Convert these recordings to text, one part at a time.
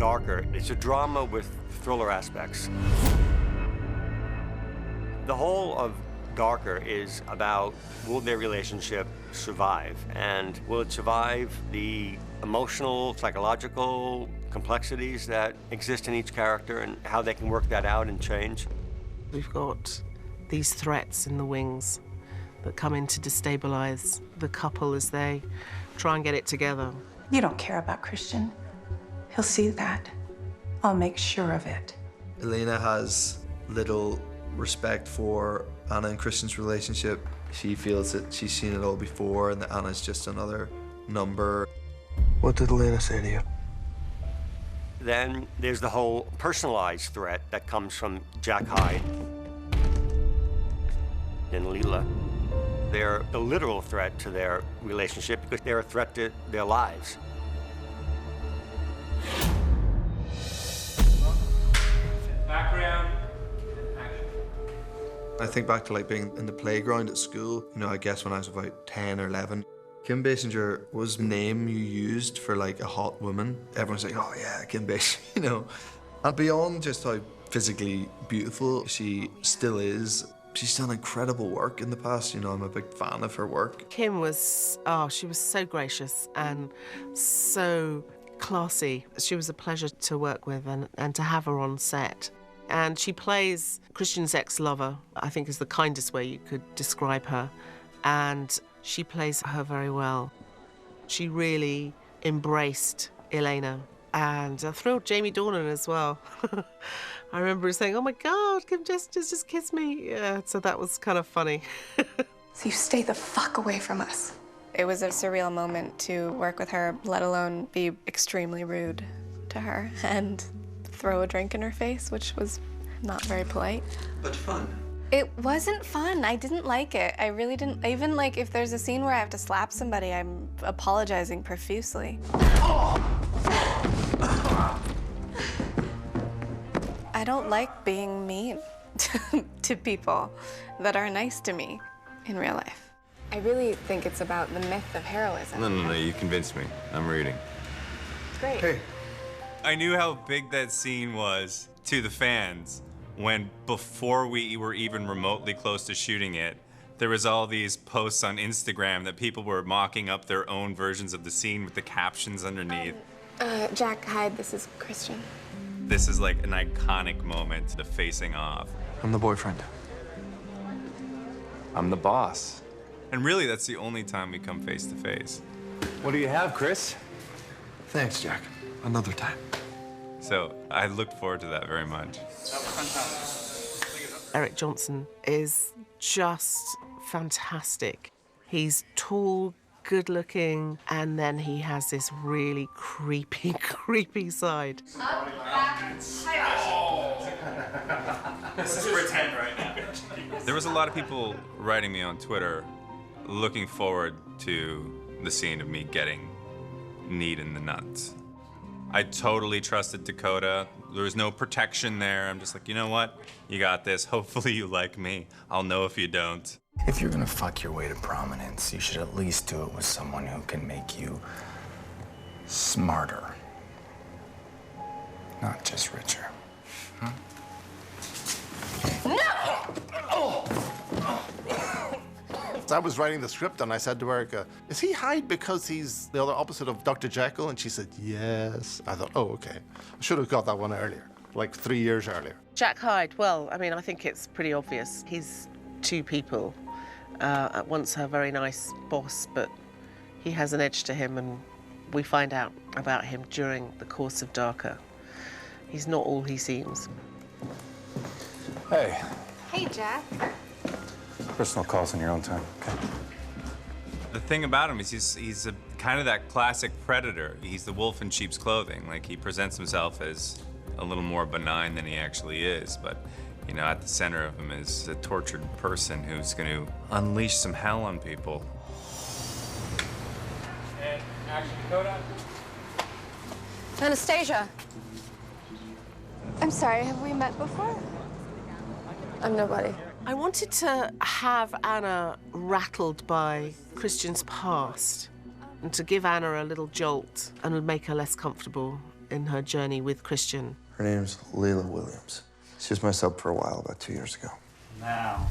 Darker. It's a drama with thriller aspects. The whole of Darker is about, will their relationship survive? And will it survive the emotional, psychological complexities that exist in each character and how they can work that out and change? We've got these threats in the wings that come in to destabilize the couple as they try and get it together. You don't care about Christian. He'll see that. I'll make sure of it. Elena has little respect for Anna and Christian's relationship. She feels that she's seen it all before and that Anna's just another number. What did Elena say to you? Then there's the whole personalized threat that comes from Jack Hyde and Leela. They're a literal threat to their relationship because they're a threat to their lives. Background, action. I think back to like being in the playground at school, you know, I guess when I was about 10 or 11. Kim Basinger was the name you used for like a hot woman. Everyone's like, oh yeah, Kim Basinger, you know. And beyond just how physically beautiful she still is, she's done incredible work in the past. You know, I'm a big fan of her work. Kim was, she was so gracious and so classy. She was a pleasure to work with and to have her on set. And she plays Christian's ex-lover, I think is the kindest way you could describe her. And she plays her very well. She really embraced Elena and thrilled Jamie Dornan as well. I remember saying, oh my God, Kim just kissed me. Yeah, so that was kind of funny. So you stay the fuck away from us. It was a surreal moment to work with her, let alone be extremely rude to her and throw a drink in her face, which was not very polite. But fun. It wasn't fun. I didn't like it. I really didn't. Even like if there's a scene where I have to slap somebody, I'm apologizing profusely. I don't like being mean to people that are nice to me in real life. I really think it's about the myth of heroism. No, you convinced me. I'm reading. It's great. Hey. I knew how big that scene was to the fans when, before we were even remotely close to shooting it, there was all these posts on Instagram that people were mocking up their own versions of the scene with the captions underneath. Jack Hyde, this is Christian. This is like an iconic moment, the facing off. I'm the boyfriend. I'm the boss. And really, that's the only time we come face to face. What do you have, Chris? Thanks, Jack. Another time. So I look forward to that very much. Eric Johnson is just fantastic. He's tall, good-looking, and then he has this really creepy, creepy side. This is pretend right now. There was a lot of people writing me on Twitter looking forward to the scene of me getting kneed in the nuts. I totally trusted Dakota. There was no protection there. I'm just like, you know what? You got this. Hopefully you like me. I'll know if you don't. If you're gonna fuck your way to prominence, you should at least do it with someone who can make you smarter, not just richer. Huh? I was writing the script and I said to Erica, is he Hyde because he's the other opposite of Dr. Jekyll? And she said, yes. I thought, oh, okay. I should have got that one earlier, like 3 years earlier. Jack Hyde, well, I mean, I think it's pretty obvious. He's two people. At once a very nice boss, but he has an edge to him, and we find out about him during the course of Darker. He's not all he seems. Hey, Hey, Jack. personal calls on your own time. Okay. The thing about him is he's a kind of that classic predator. He's the wolf in sheep's clothing. Like, he presents himself as a little more benign than he actually is, but you know, at the center of him is a tortured person who's going to unleash some hell on people. And action, Dakota. Anastasia. I'm sorry, have we met before? I'm nobody. I wanted to have Anna rattled by Christian's past and to give Anna a little jolt and make her less comfortable in her journey with Christian. Her name's Leila Williams. She was my sub for a while, about 2 years ago. Now.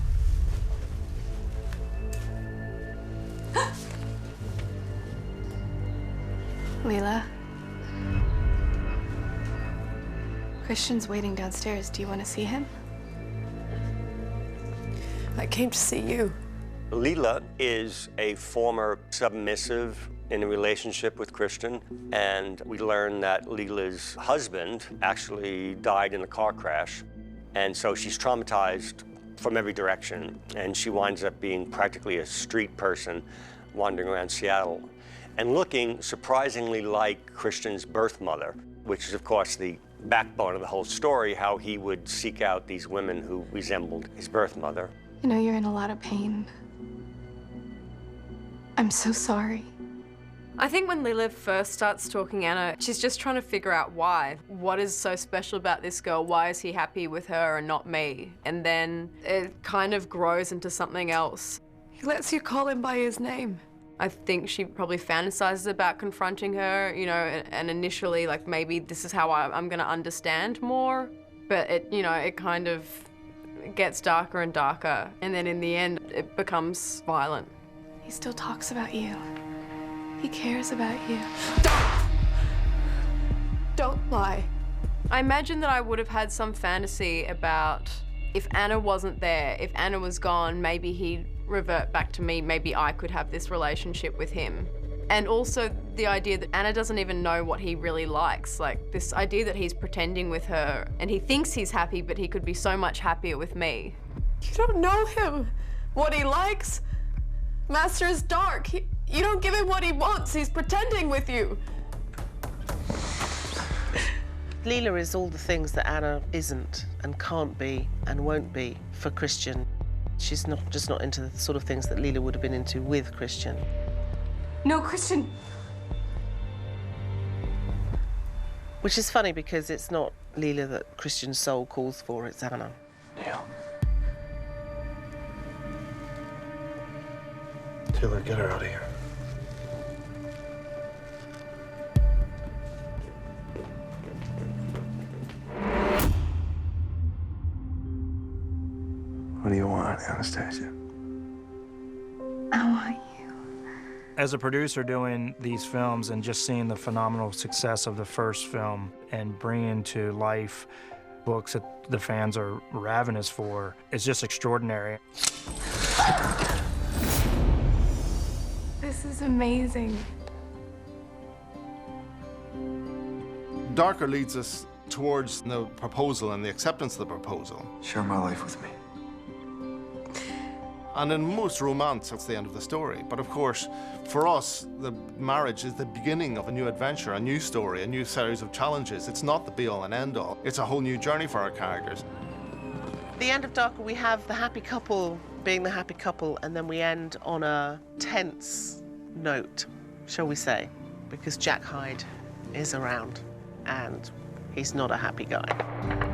Leila. Christian's waiting downstairs. Do you want to see him? I came to see you. Leila is a former submissive in a relationship with Christian, and we learn that Leila's husband actually died in a car crash, and so she's traumatized from every direction, and she winds up being practically a street person wandering around Seattle and looking surprisingly like Christian's birth mother, which is, of course, the backbone of the whole story, how he would seek out these women who resembled his birth mother. You know you're in a lot of pain. I'm so sorry. I think when Leila first starts talking Anna, she's just trying to figure out why. What is so special about this girl? Why is he happy with her and not me? And then it kind of grows into something else. He lets you call him by his name. I think she probably fantasizes about confronting her, you know, and initially, like, maybe this is how I'm gonna understand more. But it kind of gets darker and darker. And then in the end, it becomes violent. He still talks about you. He cares about you. Don't lie. I imagine that I would have had some fantasy about if Anna wasn't there, if Anna was gone, maybe he'd revert back to me, maybe I could have this relationship with him. And also the idea that Anna doesn't even know what he really likes, like this idea that he's pretending with her and he thinks he's happy, but he could be so much happier with me. You don't know him. What he likes. Master is dark. You don't give him what he wants. He's pretending with you. Leila is all the things that Anna isn't and can't be and won't be for Christian. She's just not into the sort of things that Leila would have been into with Christian. No, Christian. Which is funny because it's not Leila that Christian's soul calls for, it's Anna. Neil. Taylor, get her out of here. What do you want, Anastasia? I want you. As a producer doing these films and just seeing the phenomenal success of the first film and bringing to life books that the fans are ravenous for, it's just extraordinary. This is amazing. Darker leads us towards the proposal and the acceptance of the proposal. Share my life with me. And in most romance, that's the end of the story. But of course, for us, the marriage is the beginning of a new adventure, a new story, a new series of challenges. It's not the be-all and end-all. It's a whole new journey for our characters. At the end of Darker, we have the happy couple being the happy couple, and then we end on a tense note, shall we say, because Jack Hyde is around, and he's not a happy guy.